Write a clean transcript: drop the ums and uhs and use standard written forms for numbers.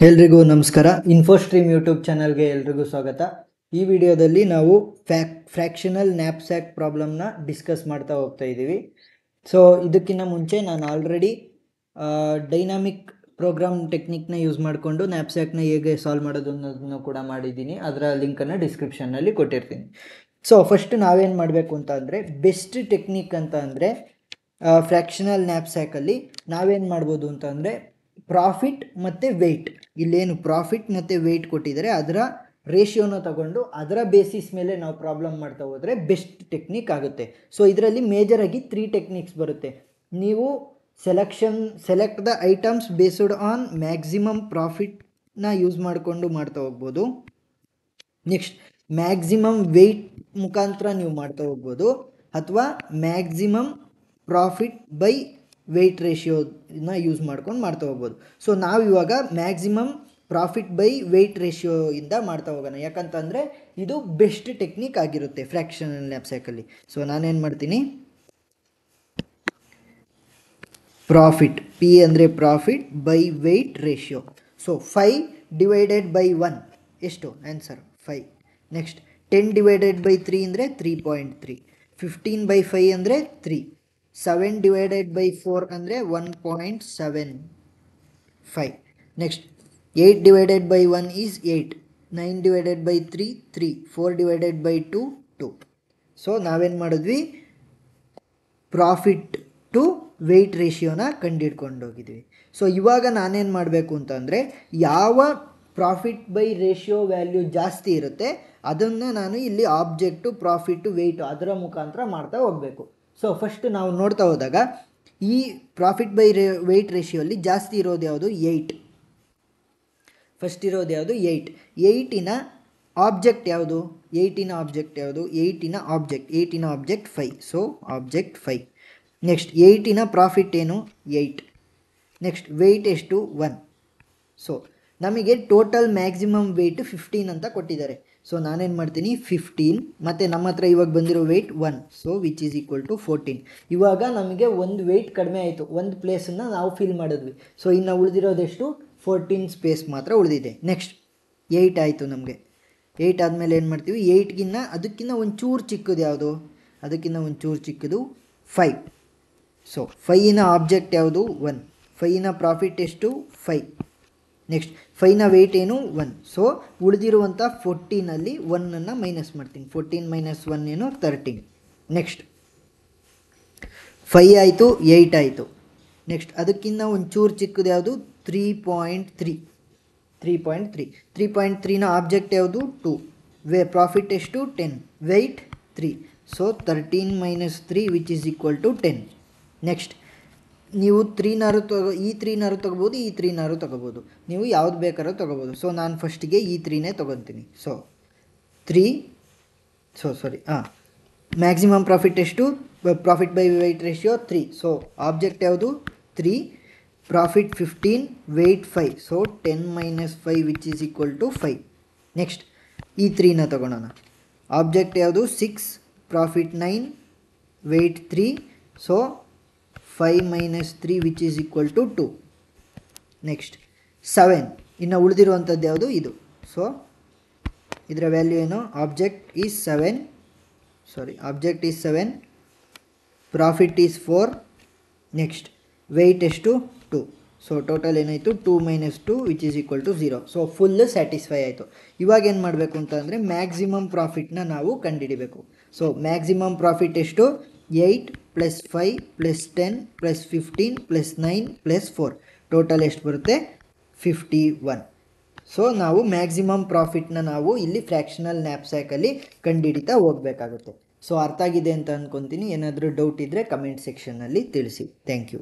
ಎಲ್ರಿಗೂ ನಮಸ್ಕಾರ. ಇನ್ಫೋಸ್ಟ್ರೀಮ್ ಯೂಟ್ಯೂಬ್ ಚಾನಲ್ಗೆ ಎಲ್ರಿಗೂ ಸ್ವಾಗತ. ಈ ವಿಡಿಯೋದಲ್ಲಿ ನಾವು ಫ್ರ್ಯಾಕ್ಷನಲ್ ನ್ಯಾಪ್ಸ್ಯಾಕ್ ಪ್ರಾಬ್ಲಮ್ನ ಡಿಸ್ಕಸ್ ಮಾಡ್ತಾ ಹೋಗ್ತಾ ಇದ್ದೀವಿ. ಸೊ ಇದಕ್ಕಿಂತ ಮುಂಚೆ ನಾನು ಆಲ್ರೆಡಿ ಡೈನಾಮಿಕ್ ಪ್ರೋಗ್ರಾಮ್ ಟೆಕ್ನಿಕ್ನ ಯೂಸ್ ಮಾಡಿಕೊಂಡು ನ್ಯಾಪ್ಸ್ಯಾಕ್ನ ಹೇಗೆ ಸಾಲ್ವ್ ಮಾಡೋದು ಅನ್ನೋದನ್ನು ಕೂಡ ಮಾಡಿದ್ದೀನಿ. ಅದರ ಲಿಂಕನ್ನು ಡಿಸ್ಕ್ರಿಪ್ಷನ್ನಲ್ಲಿ ಕೊಟ್ಟಿರ್ತೀನಿ. ಸೊ ಫಸ್ಟ್ ನಾವೇನು ಮಾಡಬೇಕು ಅಂತ ಅಂದರೆ, ಬೆಸ್ಟ್ ಟೆಕ್ನಿಕ್ ಅಂತ ಅಂದರೆ ಫ್ರ್ಯಾಕ್ಷನಲ್ ನ್ಯಾಪ್ಸ್ಯಾಕಲ್ಲಿ ನಾವೇನು ಮಾಡ್ಬೋದು ಅಂತ ಅಂದರೆ, ಪ್ರಾಫಿಟ್ ಮತ್ತು ವೆಯ್ಟ್, ಇಲ್ಲೇನು ಪ್ರಾಫಿಟ್ ಮತ್ತು ವೆಯ್ಟ್ ಕೊಟ್ಟಿದ್ದಾರೆ ಅದರ ರೇಷಿಯೋನ ತಗೊಂಡು ಅದರ ಬೇಸಿಸ್ ಮೇಲೆ ನಾವು ಪ್ರಾಬ್ಲಮ್ ಮಾಡ್ತಾ ಹೋದರೆ ಬೆಸ್ಟ್ ಟೆಕ್ನಿಕ್ ಆಗುತ್ತೆ. ಸೊ ಇದರಲ್ಲಿ ಮೇಜರಾಗಿ 3 ಟೆಕ್ನಿಕ್ಸ್ ಬರುತ್ತೆ. ನೀವು select the items based on maximum ಪ್ರಾಫಿಟ್ನ ಯೂಸ್ ಮಾಡಿಕೊಂಡು ಮಾಡ್ತಾ ಹೋಗ್ಬೋದು. ನೆಕ್ಸ್ಟ್ ಮ್ಯಾಕ್ಸಿಮಮ್ ವೆಯ್ಟ್ ಮುಖಾಂತರ ನೀವು ಮಾಡ್ತಾ ಹೋಗ್ಬೋದು, ಅಥವಾ ಮ್ಯಾಕ್ಸಿಮಮ್ ಪ್ರಾಫಿಟ್ ಬೈ ವೆಯ್ಟ್ ರೇಷಿಯೋನ ಯೂಸ್ ಮಾಡ್ಕೊಂಡು ಮಾಡ್ತಾ ಹೋಗ್ಬೋದು. ಸೊ ನಾವು ಇವಾಗ ಮ್ಯಾಕ್ಸಿಮಮ್ ಪ್ರಾಫಿಟ್ ಬೈ ವೆಯ್ಟ್ ರೇಷಿಯೋಯಿಂದ ಮಾಡ್ತಾ ಹೋಗೋಣ, ಯಾಕಂತಂದರೆ ಇದು ಬೆಸ್ಟ್ ಟೆಕ್ನಿಕ್ ಆಗಿರುತ್ತೆ ಫ್ರ್ಯಾಕ್ಷನಲ್ ನ್ಯಾಪ್ಸ್ಯಾಕಲ್ಲಿ. ಸೊ ನಾನೇನು ಮಾಡ್ತೀನಿ, ಪ್ರಾಫಿಟ್, ಪಿ ಅಂದರೆ profit by weight ratio. So 5 divided by 1 ಎಷ್ಟು ಆನ್ಸರ್ 5. ನೆಕ್ಸ್ಟ್ 10 ಡಿವೈಡೆಡ್ ಬೈ 3 ಅಂದರೆ 3.3. 15 ಬೈ 5 ಅಂದರೆ 3. 7 ಡಿವೈಡೆಡ್ ಬೈ 4 ಅಂದರೆ 1.75. Next 8 divided by 1 is 8. 9 divided by 3 3. 4 divided by 2 2. So ನಾವೇನು ಮಾಡಿದ್ವಿ, ಪ್ರಾಫಿಟ್ ಟು ವೆಯ್ಟ್ ರೇಷಿಯೋನ ಕಂಡುಹಿಡ್ಕೊಂಡೋಗಿದ್ವಿ. ಸೊ ಇವಾಗ ನಾನೇನು ಮಾಡಬೇಕು ಅಂತಂದರೆ, ಯಾವ ಪ್ರಾಫಿಟ್ ಬೈ ರೇಷಿಯೋ ವ್ಯಾಲ್ಯೂ ಜಾಸ್ತಿ ಇರುತ್ತೆ ಅದನ್ನು ನಾನು ಇಲ್ಲಿ ಆಬ್ಜೆಕ್ಟು ಪ್ರಾಫಿಟ್ಟು ವೆಯ್ಟು ಅದರ ಮುಖಾಂತರ ಮಾಡ್ತಾ ಹೋಗಬೇಕು. ಸೊ ಫಸ್ಟ್ ನಾವು ನೋಡ್ತಾ ಹೋದಾಗ ಈ ಪ್ರಾಫಿಟ್ ಬೈ ವೆಯ್ಟ್ ರೇಷಿಯೋಲ್ಲಿ ಜಾಸ್ತಿ ಇರೋದು ಯಾವುದು, 8. ಫಸ್ಟ್ ಇರೋದು ಯಾವುದು 8. 8ನ ಆಬ್ಜೆಕ್ಟ್ ಯಾವುದು, 8ನ ಆಬ್ಜೆಕ್ಟ್ ಯಾವುದು, 8ನ ಆಬ್ಜೆಕ್ಟ್ 5. So object 5. ನೆಕ್ಸ್ಟ್ 8ನ ಪ್ರಾಫಿಟ್ ಏನು, 8. ನೆಕ್ಸ್ಟ್ ವೆಯ್ಟ್ ಎಷ್ಟು, 1. ಸೊ ನಮಗೆ ಟೋಟಲ್ ಮ್ಯಾಕ್ಸಿಮಮ್ ವೆಯ್ಟ್ 15 ಅಂತ ಕೊಟ್ಟಿದ್ದಾರೆ. ಸೊ ನಾನೇನು ಮಾಡ್ತೀನಿ, 15 ಮತ್ತು ನಮ್ಮ ಹತ್ರ ಇವಾಗ ಬಂದಿರೋ weight 1. So which is equal to 14. ಇವಾಗ ನಮಗೆ ಒಂದು ವೆಯ್ಟ್ ಕಡಿಮೆ ಆಯಿತು, ಒಂದು ಪ್ಲೇಸನ್ನು ನಾವು ಫಿಲ್ ಮಾಡಿದ್ವಿ. ಸೊ ಇನ್ನು ಉಳಿದಿರೋದೆಷ್ಟು, 14 ಸ್ಪೇಸ್ ಮಾತ್ರ ಉಳಿದಿದೆ. ನೆಕ್ಸ್ಟ್ 8 ಆಯಿತು ನಮಗೆ. 8 ಆದಮೇಲೆ ಏನು ಮಾಡ್ತೀವಿ, 8ಗಿನ್ನ ಅದಕ್ಕಿಂತ ಒಂಚೂರು ಚಿಕ್ಕದು ಯಾವುದು, ಅದಕ್ಕಿಂತ ಒಂಚೂರು ಚಿಕ್ಕದು 5. ಸೊ 5ನ ಆಬ್ಜೆಕ್ಟ್ ಯಾವುದು, 1. 5ನ ಪ್ರಾಫಿಟ್ ಎಷ್ಟು, 5. ನೆಕ್ಸ್ಟ್ 5ನ ವೆಯ್ಟ್ ಏನು, 1. ಸೊ ಉಳಿದಿರುವಂಥ 14ನಲ್ಲಿ 1ಅನ್ನು ಮೈನಸ್ ಮಾಡ್ತೀನಿ. 14 ಮೈನಸ್ 1 ಏನು, 13. ನೆಕ್ಸ್ಟ್ 5 ಆಯಿತು, 8 ಆಯಿತು. ನೆಕ್ಸ್ಟ್ ಅದಕ್ಕಿಂತ ಒಂಚೂರು ಚಿಕ್ಕದು ಯಾವುದು, 3.3. 3.3ನ ಆಬ್ಜೆಕ್ಟ್ ಯಾವುದು, 2. ಪ್ರಾಫಿಟ್ ಎಷ್ಟು, 10. Weight 3. So 13 minus 3 which is equal to 10. Next ನೀವು 3ನಾರು ಈ 3ನಾರು ತೊಗೋಬೋದು, ಈ 3ನಾರು ತೊಗೋಬೋದು, ನೀವು ಯಾವ್ದು ಬೇಕಾದ್ರೂ ತೊಗೋಬೋದು. ಸೊ ನಾನು ಫಸ್ಟಿಗೆ ಈ 3ನೇ ತೊಗೊತೀನಿ. ಸೊ 3 ಮ್ಯಾಕ್ಸಿಮಮ್ ಪ್ರಾಫಿಟ್ ಎಷ್ಟು, profit by weight ratio 3. So object ಯಾವುದು, 3. Profit 15, weight 5. So 10 minus 5 which is equal to 5. Next ಈ 3ನ ತೊಗೊಳೋಣ. ಆಬ್ಜೆಕ್ಟ್ ಯಾವುದು, 6. Profit 9, weight 3. So 5 minus 3 which is equal to 2. Next 7. ಇನ್ನು ಉಳಿದಿರುವಂಥದ್ದು ಯಾವುದು, ಇದು. ಸೊ ಇದರ ವ್ಯಾಲ್ಯೂ ಏನು, object is 7. Profit is 4. Next weight ಎಷ್ಟು, 2. ಸೊ ಟೋಟಲ್ ಏನಾಯಿತು, 2 minus 2 which is equal to 0. So full satisfy ಆಯಿತು. ಇವಾಗ ಏನು ಮಾಡಬೇಕು ಅಂತ ಅಂದರೆ, ಮ್ಯಾಕ್ಸಿಮಮ್ ಪ್ರಾಫಿಟ್ನ ನಾವು ಕಂಡುಹಿಡಿಬೇಕು. ಸೊ ಮ್ಯಾಕ್ಸಿಮಮ್ ಪ್ರಾಫಿಟ್ ಎಷ್ಟು, 8 plus 5 plus 10 plus 15 plus 9 plus 4. Total ಎಷ್ಟು ಬರುತ್ತೆ, 51. ಸೊ ನಾವು ಮ್ಯಾಕ್ಸಿಮಮ್ ಪ್ರಾಫಿಟ್ನ ನಾವು ಇಲ್ಲಿ ಫ್ರ್ಯಾಕ್ಷನಲ್ ನ್ಯಾಪ್ಸ್ಯಾಕಲ್ಲಿ ಕಂಡುಹಿಡಿತಾ ಹೋಗಬೇಕಾಗುತ್ತೆ. ಸೊ ಅರ್ಥ ಆಗಿದೆ ಅಂತ ಅಂದ್ಕೊತೀನಿ. ಏನಾದರೂ ಡೌಟ್ ಇದ್ದರೆ ಕಮೆಂಟ್ ಸೆಕ್ಷನ್ನಲ್ಲಿ ತಿಳಿಸಿ. Thank you.